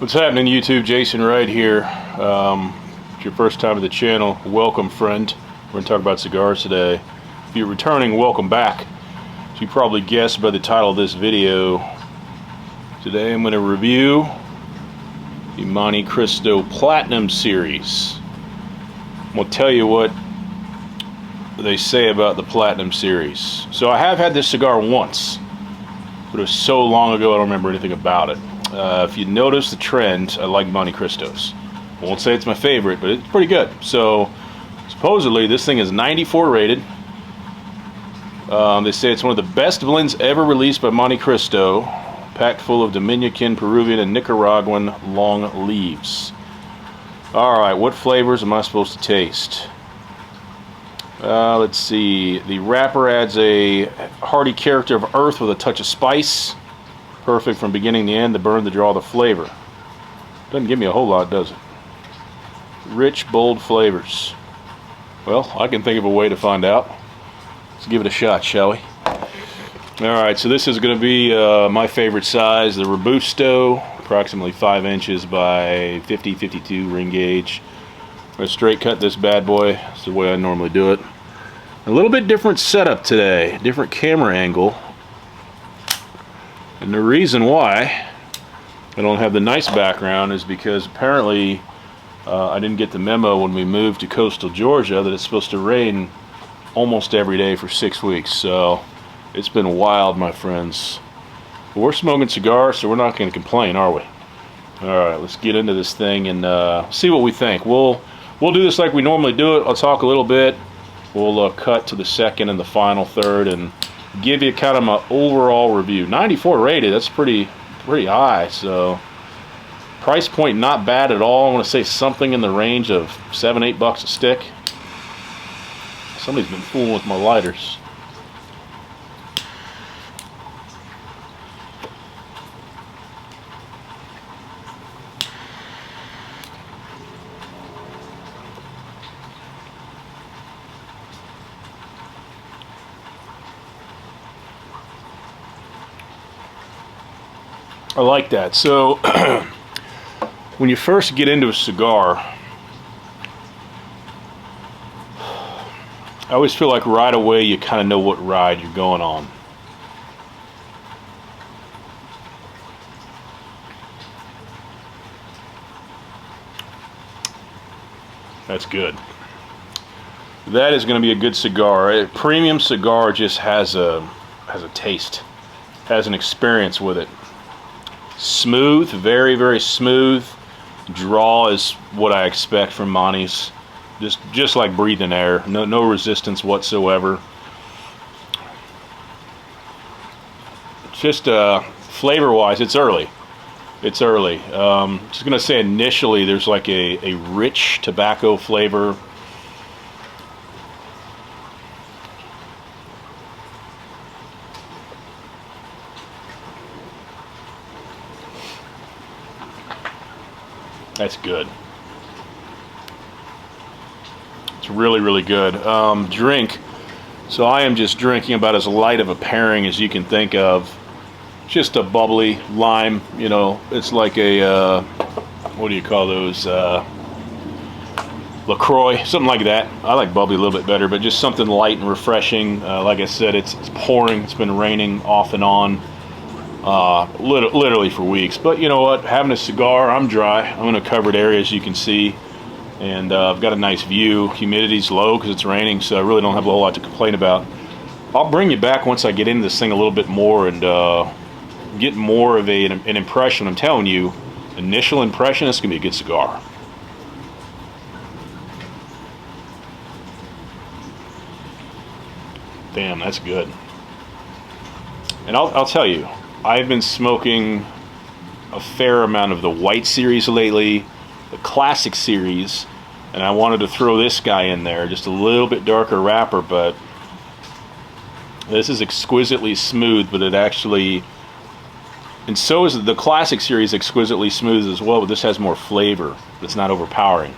What's happening, YouTube? Jason Wright here. If it's your first time to the channel, welcome, friend. We're going to talk about cigars today. If you're returning, welcome back. As you probably guessed by the title of this video, today I'm going to review the Monte Cristo Platinum Series. I'm going to tell you what they say about the Platinum Series. So I have had this cigar once, but it was so long ago I don't remember anything about it. If you notice the trend, I like Monte Cristos. I won't say it's my favorite, but it's pretty good. So supposedly this thing is 94 rated. They say it's one of the best blends ever released by Monte Cristo, packed full of Dominican, Peruvian, and Nicaraguan long leaves. Alright, what flavors am I supposed to taste? Let's see. The wrapper adds a hearty character of earth with a touch of spice. Perfect from beginning to end, the burn, the draw, the flavor. Doesn't give me a whole lot, does it? Rich, bold flavors. Well, I can think of a way to find out. Let's give it a shot, shall we? Alright, so this is going to be my favorite size, the Robusto, approximately 5 inches by 50-52 ring gauge. I'm going to straight cut this bad boy. That's the way I normally do it. A little bit different setup today, different camera angle. And the reason why I don't have the nice background is because apparently I didn't get the memo when we moved to coastal Georgia that it's supposed to rain almost every day for 6 weeks. So it's been wild, my friends. But we're smoking cigars, so we're not going to complain, are we? Alright, let's get into this thing and see what we think. We'll do this like we normally do it. I'll talk a little bit. We'll cut to the second and the final third and give you kind of my overall review. 94 rated, that's pretty high. So price point not bad at all. I want to say something in the range of $7-8 a stick. Somebody's been fooling with my lighters. I like that. So when you first get into a cigar, I always feel like right away you kind of know what ride you're going on. That's good. That is going to be a good cigar. A premium cigar just has a taste, has an experience with it. Smooth, very, very smooth. Draw is what I expect from Montes. Just like breathing air. No resistance whatsoever. Just flavor-wise, it's early. It's early. Just gonna say initially, there's like a rich tobacco flavor. That's good. It's really, really good. Drink. So I am just drinking about as light of a pairing as you can think of. Just a bubbly lime, you know. It's like a, what do you call those? LaCroix, something like that. I like bubbly a little bit better, but just something light and refreshing. Like I said, it's pouring. It's been raining off and on. Literally for weeks. But you know what, having a cigar, I'm dry. I'm in a covered area, as you can see, and I've got a nice view. Humidity's low because it's raining, so I really don't have a whole lot to complain about. I'll bring you back once I get into this thing a little bit more and get more of an impression. I'm telling you, initial impression, it's gonna be a good cigar. Damn, that's good. And I'll tell you, I've been smoking a fair amount of the White series lately, the Classic series, and I wanted to throw this guy in there, just a little bit darker wrapper, but this is exquisitely smooth, but it actually, and so is the Classic series exquisitely smooth as well, but this has more flavor. It's not overpowering.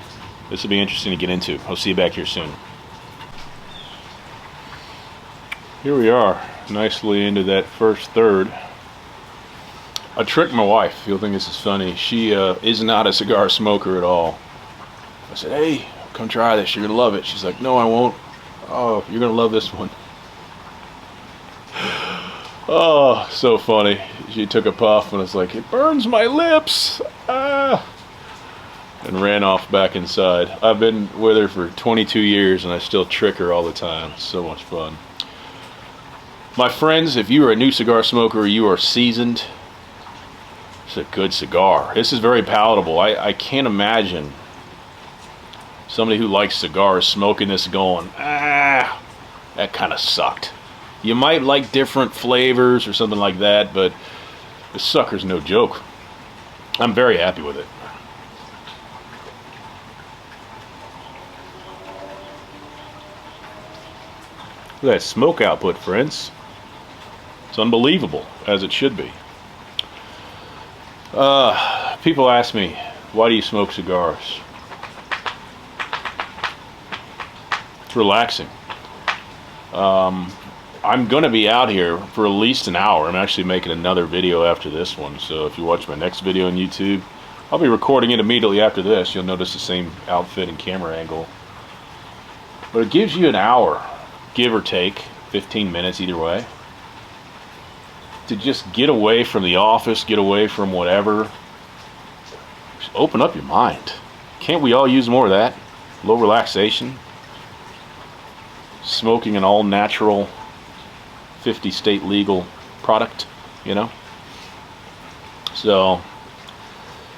This will be interesting to get into. I'll see you back here soon. Here we are, nicely into that first third. I tricked my wife. You'll think this is funny. She is not a cigar smoker at all. I said, hey, come try this. You're going to love it. She's like, no, I won't. Oh, you're going to love this one. Oh, so funny. She took a puff and was like, it burns my lips. Ah. And ran off back inside. I've been with her for 22 years and I still trick her all the time. It's so much fun. My friends, if you are a new cigar smoker, you are seasoned. It's a good cigar. This is very palatable. I can't imagine somebody who likes cigars smoking this going, ah, that kind of sucked. You might like different flavors or something like that, but this sucker's no joke. I'm very happy with it. Look at that smoke output, friends. It's unbelievable, as it should be. People ask me, why do you smoke cigars? It's relaxing. I'm going to be out here for at least an hour. I'm actually making another video after this one, so if you watch my next video on YouTube, I'll be recording it immediately after this. You'll notice the same outfit and camera angle. But it gives you an hour, give or take, 15 minutes either way, to just get away from the office, get away from whatever. Just open up your mind. Can't we all use more of that? A little relaxation. Smoking an all-natural 50 state legal product, you know? So,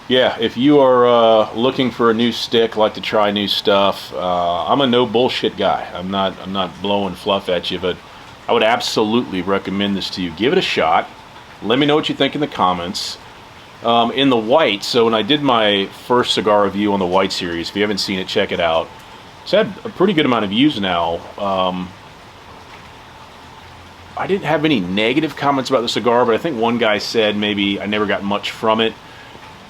yeah, if you are looking for a new stick, like to try new stuff, I'm a no bullshit guy. I'm not blowing fluff at you, but I would absolutely recommend this to you. Give it a shot. Let me know what you think in the comments. In the white, so when I did my first cigar review on the white series, if you haven't seen it, check it out. It's had a pretty good amount of views now. I didn't have any negative comments about the cigar, but I think one guy said maybe I never got much from it.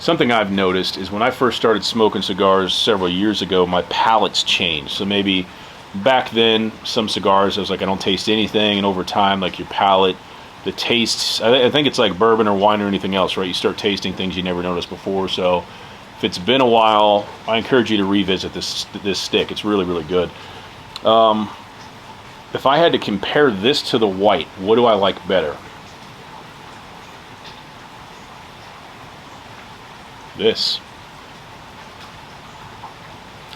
Something I've noticed is when I first started smoking cigars several years ago, my palate's changed. So maybe back then, some cigars, I was like, I don't taste anything, and over time, like your palate, the tastes, I think it's like bourbon or wine or anything else, right? You start tasting things you never noticed before. So if it's been a while, I encourage you to revisit this stick. It's really, really good. If I had to compare this to the white, what do I like better? This.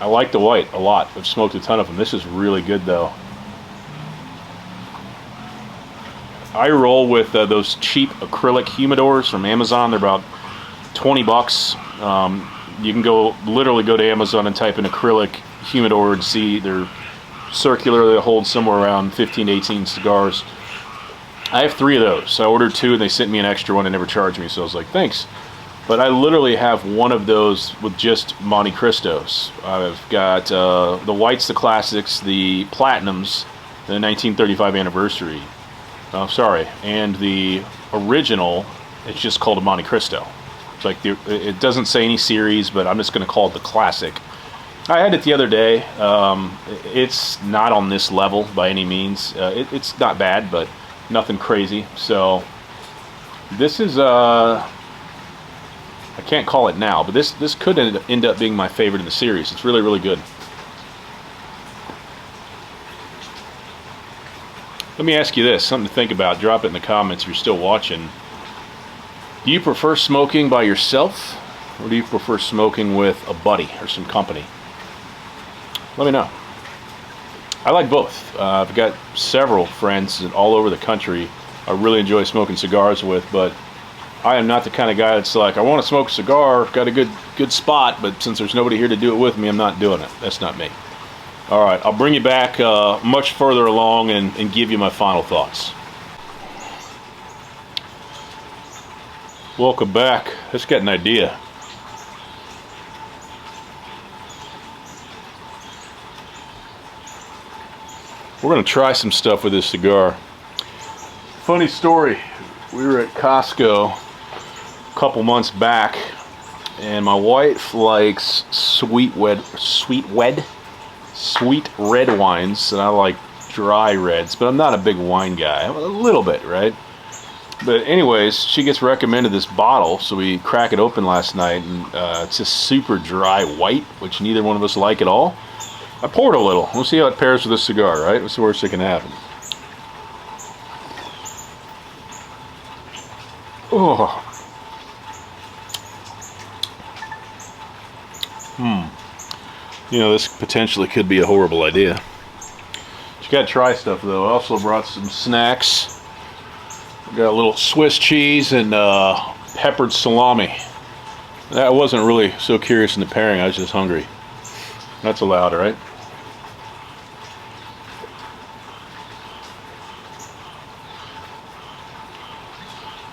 I like the white a lot. I've smoked a ton of them. This is really good though. I roll with those cheap acrylic humidors from Amazon. They're about 20 bucks. You can literally go to Amazon and type in acrylic humidor and see they're circular. They hold somewhere around 15 to 18 cigars. I have 3 of those. I ordered 2 and they sent me an extra one and never charged me, so I was like, thanks. But I literally have one of those with just Monte Cristos. I've got the whites, the classics, the platinums, the 1935 anniversary. And the original, it's just called a Monte Cristo. It's like it doesn't say any series, but I'm just going to call it the classic. I had it the other day. It's not on this level by any means. It's not bad, but nothing crazy. So this is I can't call it now, but this could end up being my favorite in the series. It's really, really good. Let me ask you this, something to think about. Drop it in the comments if you're still watching. Do you prefer smoking by yourself, or do you prefer smoking with a buddy or some company? Let me know. I like both. I've got several friends all over the country I really enjoy smoking cigars with, but I am not the kind of guy that's like, I want to smoke a cigar, got a good spot, but since there's nobody here to do it with me, I'm not doing it. That's not me. All right, I'll bring you back much further along and give you my final thoughts. Welcome back. Let's get an idea. We're going to try some stuff with this cigar. Funny story. We were at Costco a couple months back, and my wife likes sweet red wines, and I like dry reds, but I'm not a big wine guy. A little bit, right? But anyways, she gets recommended this bottle, so we crack it open last night, and it's just super dry white, which neither one of us like at all. I poured a little. We'll see how it pairs with this cigar, right? What's the worst that can happen? Oh. You know, this potentially could be a horrible idea. You gotta try stuff though. I also brought some snacks. Got a little Swiss cheese and peppered salami. I wasn't really so curious in the pairing, I was just hungry. That's allowed, right?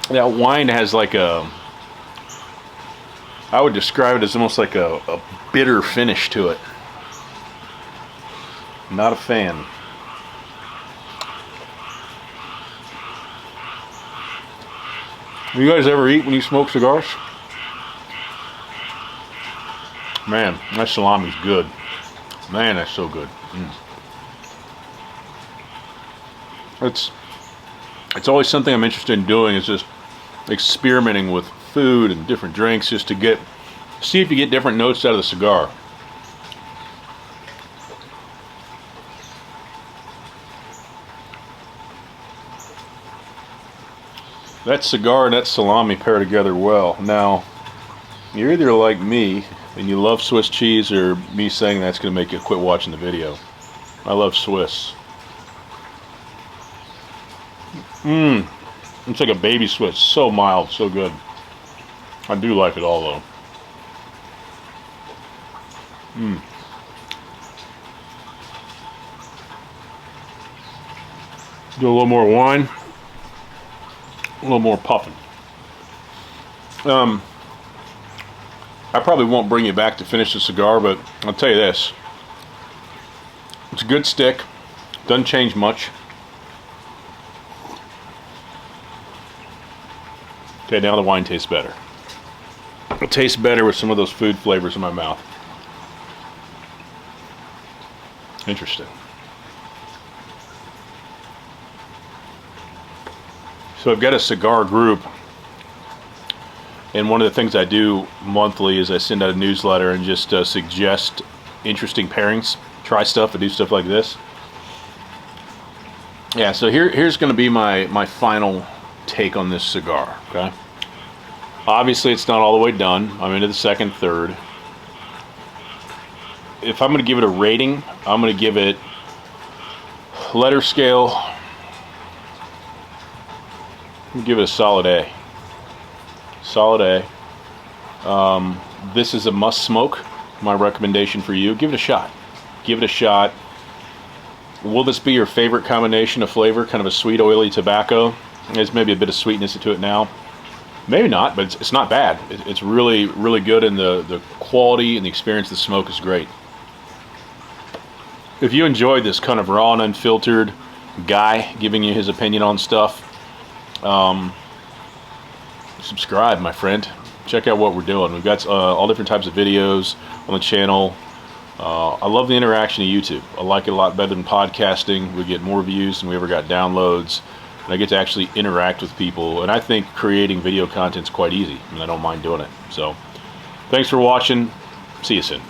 That wine has like a, I would describe it as almost like a bitter finish to it. Not a fan. You guys ever eat when you smoke cigars? Man, that salami's good. Man, that's so good. It's always something I'm interested in doing, is just experimenting with food and different drinks, just to see if you get different notes out of the cigar. That cigar and that salami pair together well. Now, you're either like me and you love Swiss cheese, or me saying that's going to make you quit watching the video. I love Swiss. It's like a baby Swiss. So mild, so good. I do like it all though. Do a little more wine. A little more puffing. I probably won't bring you back to finish the cigar, but I'll tell you this. It's a good stick. Doesn't change much. Okay, now the wine tastes better. It tastes better with some of those food flavors in my mouth. Interesting. So I've got a cigar group, and one of the things I do monthly is I send out a newsletter and just suggest interesting pairings, try stuff, and do stuff like this. Yeah, so here's going to be my final take on this cigar, okay? Obviously, it's not all the way done. I'm into the second third. If I'm going to give it a rating, I'm going to give it letter scale. I'm going to give it a solid A. Solid A. This is a must smoke. My recommendation for you, give it a shot. Give it a shot. Will this be your favorite combination of flavor? Kind of a sweet, oily tobacco. There's maybe a bit of sweetness to it now. Maybe not, but it's not bad. It's really, really good, and the quality and the experience of the smoke is great. If you enjoyed this kind of raw and unfiltered guy giving you his opinion on stuff, subscribe, my friend. Check out what we're doing. We've got all different types of videos on the channel. I love the interaction of YouTube. I like it a lot better than podcasting. We get more views than we ever got downloads. And I get to actually interact with people. And I think creating video content is quite easy. And I don't mind doing it. So, thanks for watching. See you soon.